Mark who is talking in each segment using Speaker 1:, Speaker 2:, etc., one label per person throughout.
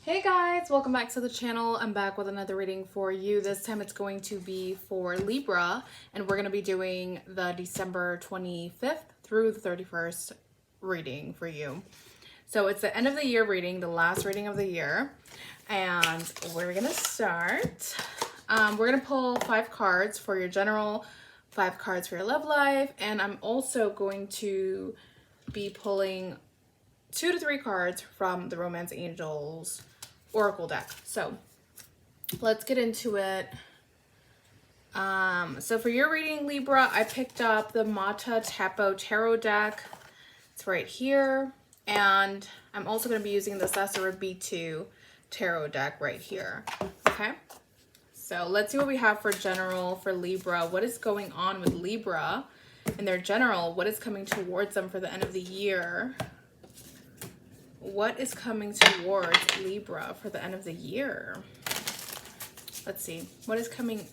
Speaker 1: Hey guys, welcome back to the channel. I'm back with another reading for you. This time it's going to be for Libra, and we're going to be doing the December 25th through the 31st reading for you. So it's the end of the year reading, the last reading of the year, and we're going to start. We're going to pull 5 cards for your general, 5 cards for your love life, and I'm also going to be pulling 2 to 3 cards from the Romance Angels Oracle deck. So let's get into it. So for your reading, Libra, I picked up the Mata Tapo Tarot deck. It's right here. And I'm also going to be using the Sasura B2 Tarot deck right here. Okay. So let's see what we have for general for Libra. What is going on with Libra in their general? What is coming towards them for the end of the year? What is coming towards Libra for the end of the year? Let's see. What is coming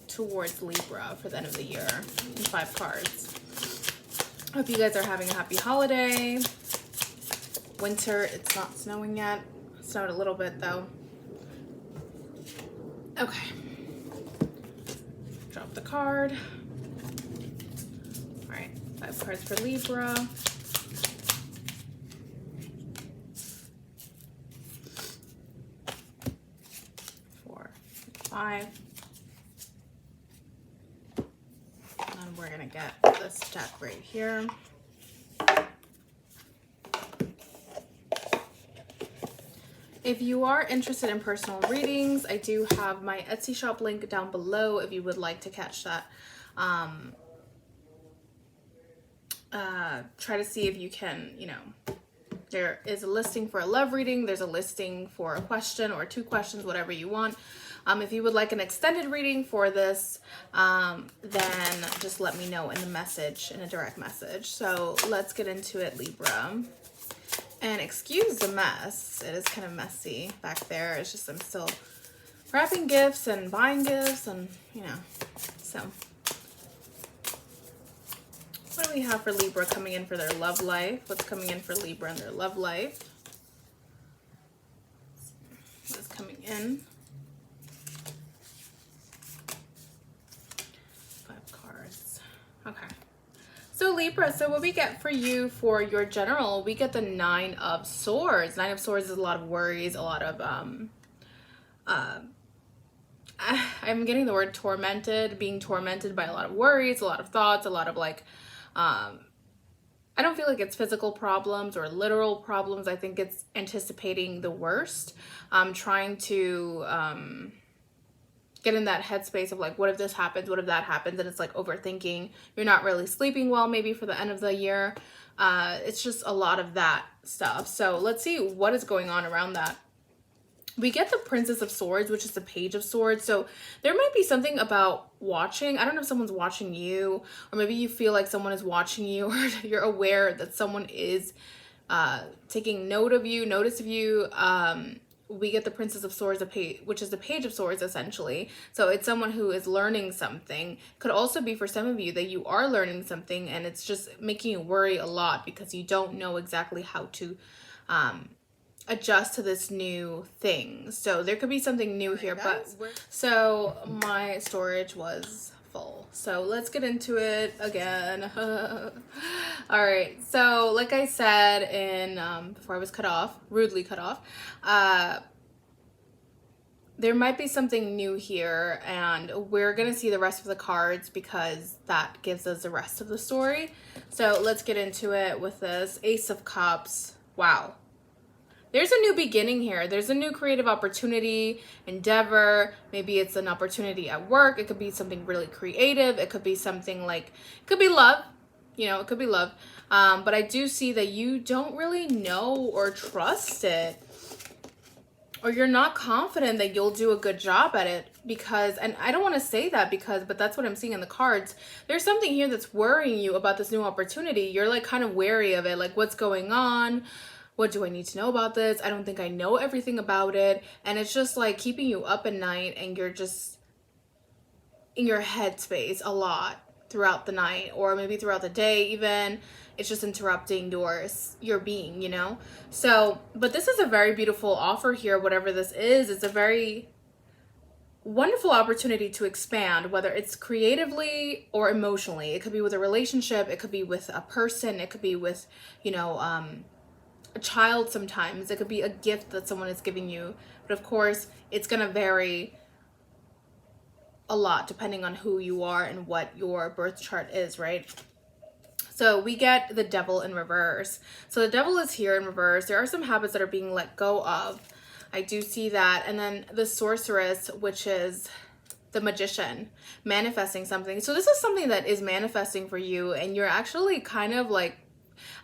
Speaker 1: towards Libra for the end of the year in 5 cards? Hope you guys are having a happy holiday. Winter, it's not snowing yet. It snowed a little bit though. Okay. Drop the card. All right, 5 cards for Libra. 5. And we're gonna get this deck right here. If you are interested in personal readings, I do have my Etsy shop link down below if you would like to catch that. Try to see if you can, there is a listing for a love reading. There's a listing for a question or 2 questions, whatever you want. If you would like an extended reading for this, then just let me know in the message, in a direct message. So let's get into it, Libra. And excuse the mess. It is kind of messy back there. It's just I'm still wrapping gifts and buying gifts and, so. What do we have for Libra coming in for their love life? What's coming in for Libra in their love life? What's coming in? 5 cards. Okay. So Libra, so what we get for you for your general, we get the 9 of Swords. 9 of Swords is a lot of worries, a lot of, I'm getting the word tormented, being tormented by a lot of worries, a lot of thoughts, a lot of like, I don't feel like it's physical problems or literal problems. I think it's anticipating the worst. Trying to get in that headspace of like, what if this happens? What if that happens? And it's like overthinking. You're not really sleeping well maybe for the end of the year. It's just a lot of that stuff. So let's see what is going on around that. We get the Princess of Swords, which is the Page of Swords. So there might be something about watching. I don't know if someone's watching you, or maybe you feel like someone is watching you, or you're aware that someone is taking notice of you. We get the Princess of Swords, which is the Page of Swords, essentially. So it's someone who is learning something. Could also be for some of you that you are learning something, and it's just making you worry a lot because you don't know exactly how to adjust to this new thing. So there could be something new here, but so my storage was full. So let's get into it again. All right. So like I said in before I was cut off, rudely cut off, there might be something new here, and we're gonna see the rest of the cards because that gives us the rest of the story. So let's get into it with this Ace of Cups. Wow. There's a new beginning here. There's a new creative opportunity, endeavor. Maybe it's an opportunity at work. It could be something really creative. It could be something like, it could be love. It could be love. But I do see that you don't really know or trust it. Or you're not confident that you'll do a good job at it because, and I don't want to say that but that's what I'm seeing in the cards. There's something here that's worrying you about this new opportunity. You're like kind of wary of it. Like, what's going on? What do I need to know about this? I don't think I know everything about it. And it's just like keeping you up at night, and you're just in your headspace a lot. throughout the night, or maybe throughout the day even. It's just interrupting your being, you know? So, but this is a very beautiful offer here, whatever this is. It's a very wonderful opportunity to expand, whether it's creatively or emotionally. It could be with a relationship, it could be with a person, it could be with, a child sometimes. It could be a gift that someone is giving you. But of course, it's going to vary a lot depending on who you are and what your birth chart is, right? So we get the Devil in reverse. So the Devil is here in reverse. There are some habits that are being let go of. I do see that. And then the Sorceress, which is the Magician, manifesting something. So this is something that is manifesting for you, and you're actually kind of like,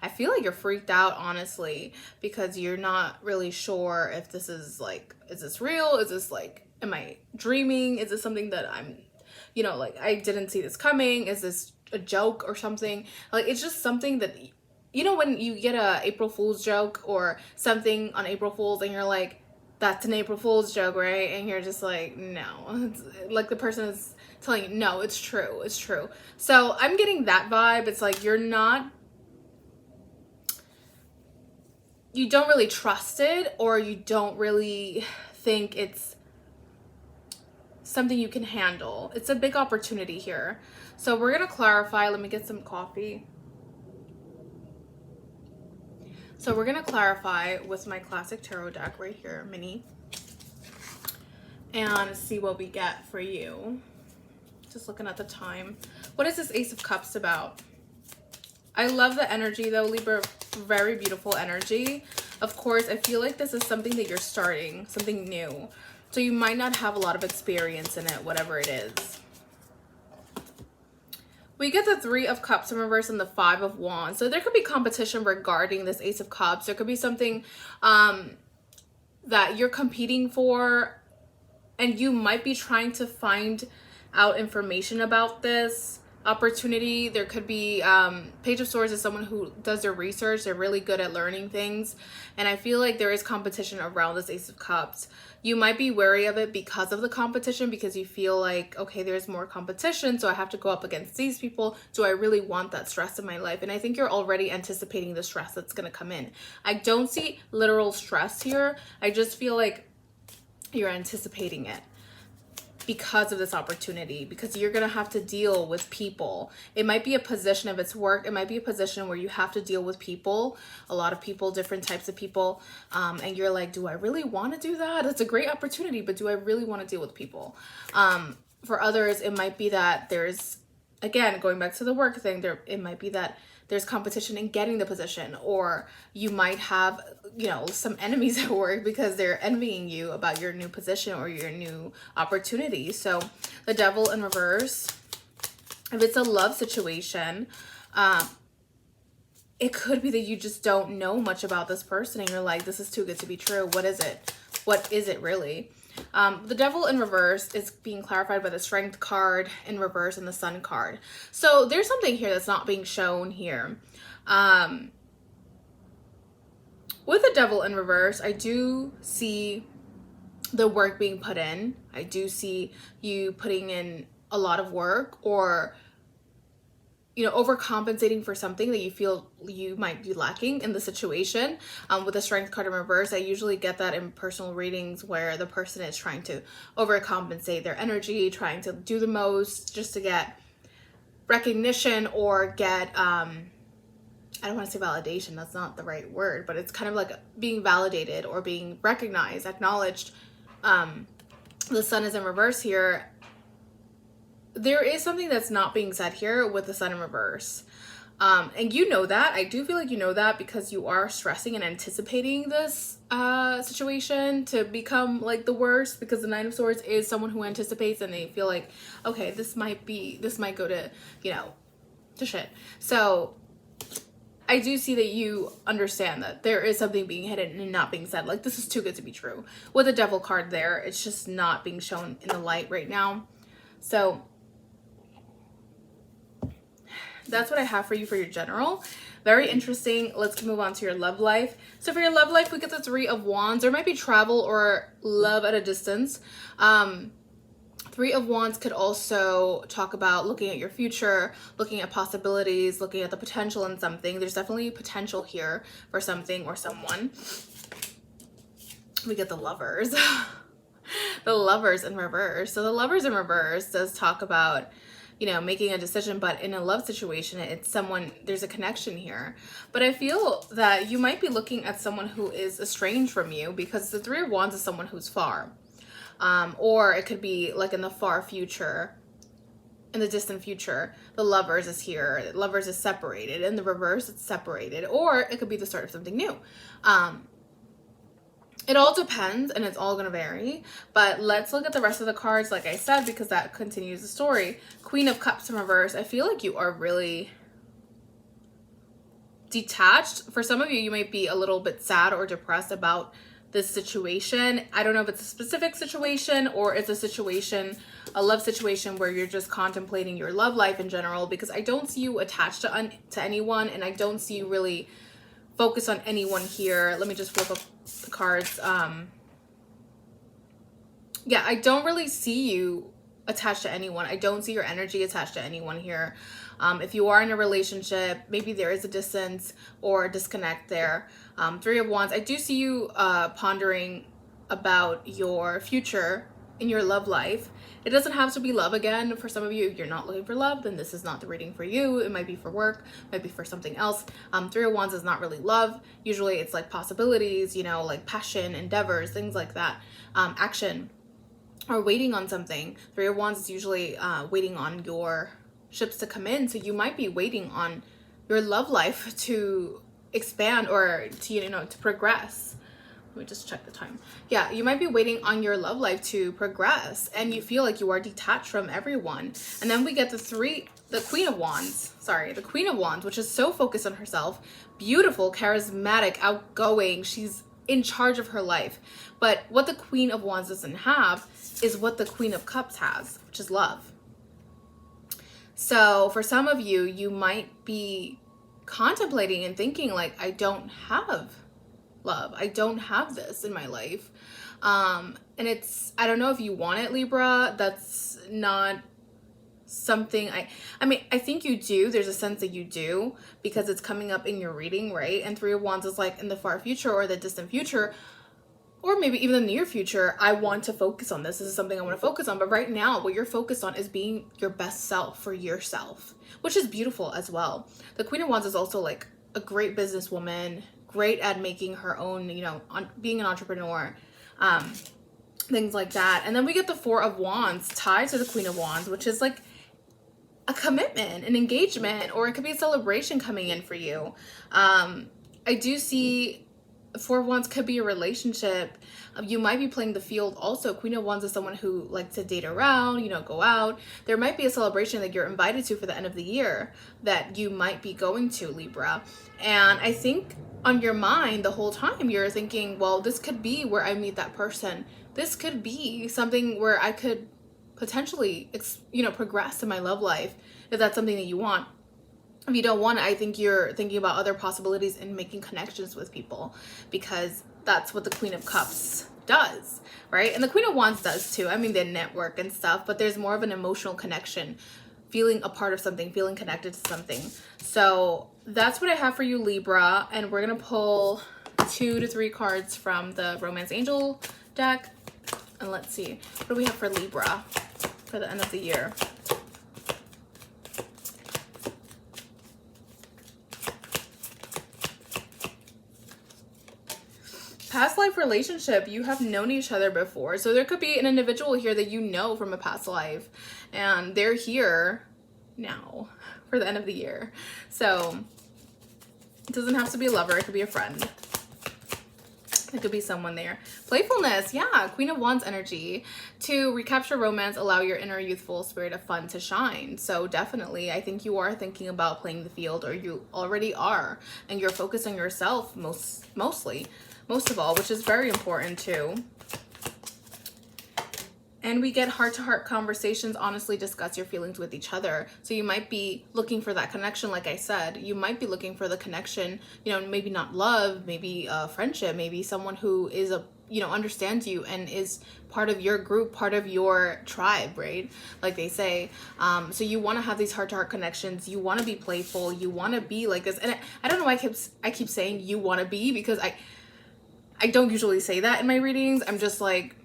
Speaker 1: I feel like you're freaked out, honestly, because you're not really sure if this is like, is this real? Is this like, am I dreaming? Is this something that I'm, like, I didn't see this coming? Is this a joke or something? Like, it's just something that, when you get a April Fool's joke or something on April Fool's and you're like, that's an April Fool's joke, right? And you're just like, no. It's like the person is telling you, no, it's true. It's true. So I'm getting that vibe. It's like you don't really trust it, or you don't really think it's something you can handle. It's a big opportunity here. So we're going to clarify. Let me get some coffee. So we're going to clarify with my classic tarot deck right here, mini, and see what we get for you. Just looking at the time. What is this Ace of Cups about? I love the energy though, Libra. Very beautiful energy. Of course, I feel like this is something that you're starting, something new. So you might not have a lot of experience in it, whatever it is. We get the Three of Cups in reverse and the Five of Wands. So there could be competition regarding this Ace of Cups. There could be something that you're competing for, and you might be trying to find out information about this opportunity. There could be Page of Swords is someone who does their research. They're really good at learning things, and I feel like there is competition around this Ace of Cups. You might be wary of it because of the competition, because you feel like, okay, there's more competition, so I have to go up against these people. Do I really want that stress in my life? And I think you're already anticipating the stress that's going to come in. I don't see literal stress here. I just feel like you're anticipating it because of this opportunity, because you're going to have to deal with people. It might be a position, if it's work, it might be a position where you have to deal with people, a lot of people, different types of people. And you're like, do I really want to do that? It's a great opportunity, but do I really want to deal with people? For others, it might be that there's, again, going back to the work thing, it might be that there's competition in getting the position, or you might have, some enemies at work because they're envying you about your new position or your new opportunity. So the Devil in reverse, if it's a love situation, it could be that you just don't know much about this person and you're like, this is too good to be true. What is it? What is it really? The Devil in reverse is being clarified by the Strength card in reverse and the Sun card. So there's something here that's not being shown here. With the Devil in reverse, I do see the work being put in. I do see you putting in a lot of work, or overcompensating for something that you feel you might be lacking in the situation. With the Strength card in reverse, I usually get that in personal readings where the person is trying to overcompensate their energy, trying to do the most just to get recognition or get, I don't want to say validation, that's not the right word, but it's kind of like being validated or being recognized, acknowledged. The Sun is in reverse here. There is something that's not being said here with the Sun in reverse. And you know that. I do feel like you know that because you are stressing and anticipating this situation to become like the worst, because the Nine of Swords is someone who anticipates and they feel like, okay, this might go to, to shit. So I do see that you understand that there is something being hidden and not being said. Like, this is too good to be true. With the Devil card there, it's just not being shown in the light right now. So that's what I have for you for your general. Very interesting. Let's move on to your love life. So for your love life, we get the Three of Wands. There might be travel or love at a distance. Three Three of Wands could also talk about looking at your future, looking at possibilities, looking at the potential in something. There's definitely potential here for something or someone. We get the Lovers. The Lovers in reverse. So the Lovers in reverse does talk about, you know, making a decision, but in a love situation, it's someone, there's a connection here. But I feel that you might be looking at someone who is estranged from you, because the Three of Wands is someone who's far. Or it could be like in the far future, in the distant future, the Lovers is here. The Lovers is separated. In the reverse, it's separated. Or it could be the start of something new. It all depends, and it's all going to vary. But let's look at the rest of the cards, like I said, because that continues the story. Queen of Cups in reverse. I feel like you are really detached. For some of you, you might be a little bit sad or depressed about this situation. I don't know if it's a specific situation or it's a situation, a love situation where you're just contemplating your love life in general, because I don't see you attached to anyone, and I don't see you really focused on anyone here. Let me just flip up the cards. Yeah, I don't really see you attached to anyone. I don't see your energy attached to anyone here. If you are in a relationship, maybe there is a distance or a disconnect there. Three of Wands, I do see you pondering about your future in your love life. It doesn't have to be love again. For some of you, if you're not looking for love, then this is not the reading for you. It might be for work, might be for something else. Three of Wands is not really love. Usually it's like possibilities, you know, like passion, endeavors, things like that. Action, or waiting on something. Three of Wands is usually waiting on your ships to come in. So you might be waiting on your love life to expand or to, you know, to progress. Let me just check the time. Yeah, you might be waiting on your love life to progress, and you feel like you are detached from everyone. And then we get the Queen of Wands, which is so focused on herself, beautiful, charismatic, outgoing. She's in charge of her life. But what the Queen of Wands doesn't have is what the Queen of Cups has, which is love. So for some of you, you might be contemplating and thinking like, I don't have love. I don't have this in my life. And I don't know if you want it, Libra. That's not something I mean, I think you do. There's a sense that you do, because it's coming up in your reading, right? And Three of Wands is like in the far future or the distant future, or maybe even the near future. I want to focus on this. This is something I want to focus on. But right now, what you're focused on is being your best self for yourself, which is beautiful as well. The Queen of Wands is also like a great businesswoman, great at making her own, you know, being an entrepreneur, things like that. And then we get the Four of Wands tied to the Queen of Wands, which is like a commitment, an engagement, or it could be a celebration coming in for you. I do see Four of Wands could be a relationship. You might be playing the field also. Queen of Wands is someone who likes to date around, you know, go out. There might be a celebration that you're invited to for the end of the year that you might be going to, Libra. And I think on your mind the whole time you're thinking, well, this could be where I meet that person. This could be something where I could potentially, you know, progress in my love life, if that's something that you want. If you don't want it, I think you're thinking about other possibilities and making connections with people, because that's what the Queen of Cups does, right? And the Queen of Wands does too. I mean, they network and stuff, but there's more of an emotional connection, feeling a part of something, feeling connected to something. So that's what I have for you, Libra. And we're going to pull 2 to 3 cards from the Romance Angel deck. And let's see, what do we have for Libra for the end of the year? Past life relationship, you have known each other before. So there could be an individual here that you know from a past life, and they're here now for the end of the year. So it doesn't have to be a lover, it could be a friend. It could be someone there. Playfulness, yeah, Queen of Wands energy. To recapture romance, allow your inner youthful spirit of fun to shine. So definitely, I think you are thinking about playing the field, or you already are, and you're focused on yourself most of all, which is very important too. And we get heart-to-heart conversations, honestly discuss your feelings with each other. So you might be looking for that connection, like I said. You might be looking for the connection, you know, maybe not love, maybe friendship, maybe someone who is understands you and is part of your group, part of your tribe, right? Like they say. So you want to have these heart-to-heart connections. You want to be playful. You want to be like this. And I don't know why I keep saying you want to be, because I don't usually say that in my readings. I'm just like,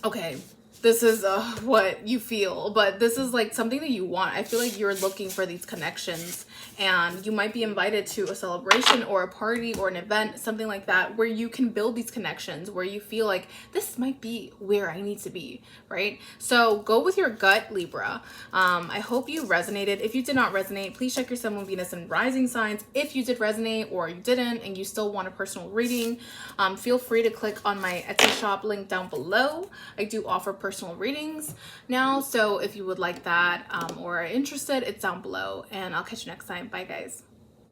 Speaker 1: okay, this is what you feel, but this is like something that you want. I feel like you're looking for these connections, and you might be invited to a celebration or a party or an event, something like that, where you can build these connections, where you feel like this might be where I need to be, right? So go with your gut, Libra. I hope you resonated. If you did not resonate, please check your Sun, Moon, Venus, and rising signs. If you did resonate or you didn't and you still want a personal reading, feel free to click on my Etsy shop link down below. I do offer personal readings now, so if you would like that or are interested, it's down below, and I'll catch you next time. Bye guys.